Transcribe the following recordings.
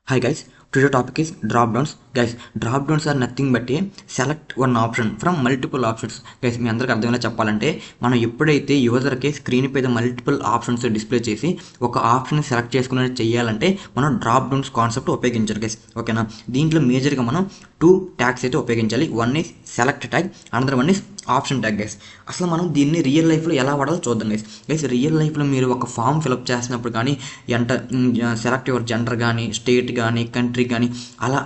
Hi guys, today's topic is drop downs. Guys, drop downs are nothing but a select one option from multiple options. Guys, మీ అందరికి అర్థమైనా చెప్పాలంటే మనం ఎప్పుడైతే యూజర్కి screen పైన multiple options display చేసి ఒక option select చేసుకునే చేయాలంటే మనం డ్రాప్ డౌన్స్ కాన్సెప్ట్ ఉపయోగించాలి గైస్. ఓకేనా, దీంట్లో మేజర్గా మనం 2 ట్యాగ్స్ అయితే ఉపయోగించాలి. One is select tag, another one is option tag guys. అసలు మనం దీన్ని రియల్ లైఫ్లో ఎలా వాడాలో చూద్దాం గైస్. గైస్, రియల్ లైఫ్లో మీరు ఒక ఫామ్ ఫిలప్ చేసినప్పుడు కానీ సెలెక్ట్ యువర్ జెండర్ కానీ స్టేట్ కానీ కంట్రీ కానీ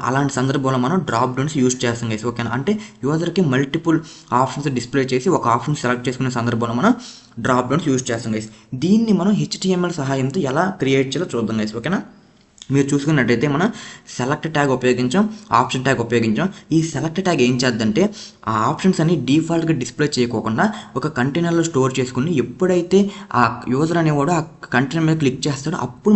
అలాంటి సందర్భంలో మనం డ్రాప్ డౌన్స్ యూజ్ చేస్తాం గైస్. ఓకేనా, అంటే యూజర్కి మల్టిపుల్ ఆప్షన్స్ డిస్ప్లే చేసి ఒక ఆప్షన్ సెలెక్ట్ చేసుకునే సందర్భంలో మనం డ్రాప్ డౌన్స్ యూజ్ చేస్తాం గైస్. దీన్ని మనం HTML సహాయంతో ఎలా క్రియేట్ చేయాలో చూద్దాం గైస్. ఓకేనా, మీరు చూసుకున్నట్టయితే మనం సెలెక్ట్ ట్యాగ్ ఉపయోగించాం, ఆప్షన్ ట్యాగ్ ఉపయోగించాం. ఈ సెలెక్ట్ ట్యాగ్ ఏం చేద్దంటే ఆ ఆప్షన్స్ అన్ని డిఫాల్ట్గా డిస్ప్లే చేయకోకుండా ఒక కంటైనర్లో స్టోర్ చేసుకుని ఎప్పుడైతే ఆ యూజర్ అనేవాడు ఆ కంటైనర్ మీద క్లిక్ చేస్తాడో అప్పుడు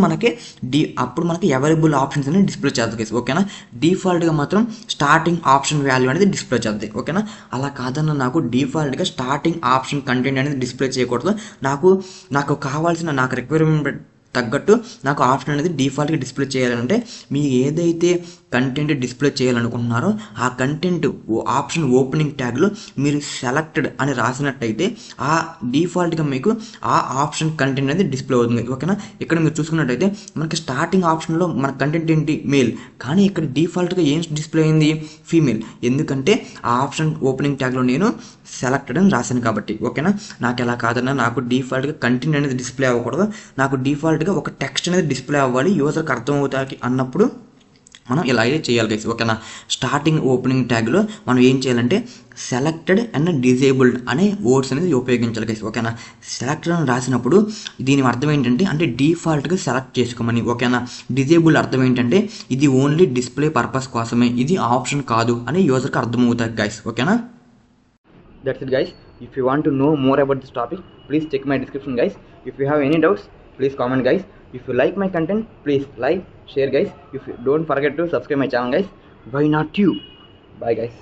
మనకి అవైలబుల్ ఆప్షన్స్ అనేది డిస్ప్లే చేస్తుంది. ఓకేనా, డిఫాల్ట్గా మాత్రం స్టార్టింగ్ ఆప్షన్ వాల్యూ అనేది డిస్ప్లే చేస్తుంది. ఓకేనా, అలా కాదన్న నాకు డిఫాల్ట్గా స్టార్టింగ్ ఆప్షన్ కంటెంట్ అనేది డిస్ప్లే చేయకూడదు. నాకు కావాల్సిన నాకు రిక్వైర్మెంట్ తగ్గట్టు నాకు ఆప్షన్ అనేది డిఫాల్ట్గా డిస్ప్లే చేయాలంటే మీరు ఏదైతే కంటెంట్ డిస్ప్లే చేయాలనుకుంటున్నారో ఆ కంటెంట్ ఆప్షన్ ఓపెనింగ్ ట్యాగ్లో మీరు సెలెక్టెడ్ అని రాసినట్టయితే ఆ డిఫాల్ట్గా మీకు ఆ ఆప్షన్ కంటెంట్ అనేది డిస్ప్లే అవుతుంది. ఓకేనా, ఇక్కడ మీరు చూసుకున్నట్టయితే మనకి స్టార్టింగ్ ఆప్షన్లో మన కంటెంట్ ఏంటి మేల్, కానీ ఇక్కడ డిఫాల్ట్గా ఏం డిస్ప్లే అయింది ఫీమేల్. ఎందుకంటే ఆ ఆప్షన్ ఓపెనింగ్ ట్యాగ్లో నేను సెలెక్టెడ్ అని రాశాను కాబట్టి. ఓకేనా, నాకు ఎలా కాదన్నా నాకు డిఫాల్ట్గా కంటెంట్ అనేది డిస్ప్లే అవ్వకూడదు, నాకు డిఫాల్ట్గా ఒక టెక్స్ట్ అనేది డిస్ప్లే అవ్వాలి యూజర్కి అర్థమవుతాకి అన్నప్పుడు మనం ఇలా అయితే చేయాలి గైస్. ఓకేనా, స్టార్టింగ్ ఓపెనింగ్ ట్యాగ్లో మనం ఏం చేయాలంటే సెలెక్టెడ్ అండ్ డిజేబుల్డ్ అనే వర్డ్స్ అనేది ఉపయోగించాలి గైస్. ఓకేనా, సెలెక్టెడ్ అని రాసినప్పుడు దీని అర్థం ఏంటంటే అంటే డిఫాల్ట్గా సెలెక్ట్ చేసుకోమని. ఓకేనా, డిజేబుల్ అర్థం ఏంటంటే ఇది ఓన్లీ డిస్ప్లే పర్పస్ కోసమే, ఇది ఆప్షన్ కాదు అని యూజర్కి అర్థమవుతుంది గైస్. ఓకేనా, that's it guys. If you want to know more about this topic, please check my description guys. If you have any doubts, please comment guys. If you like my content, please like, share guys. If you don't forget to subscribe my channel guys. Why not you? Bye guys.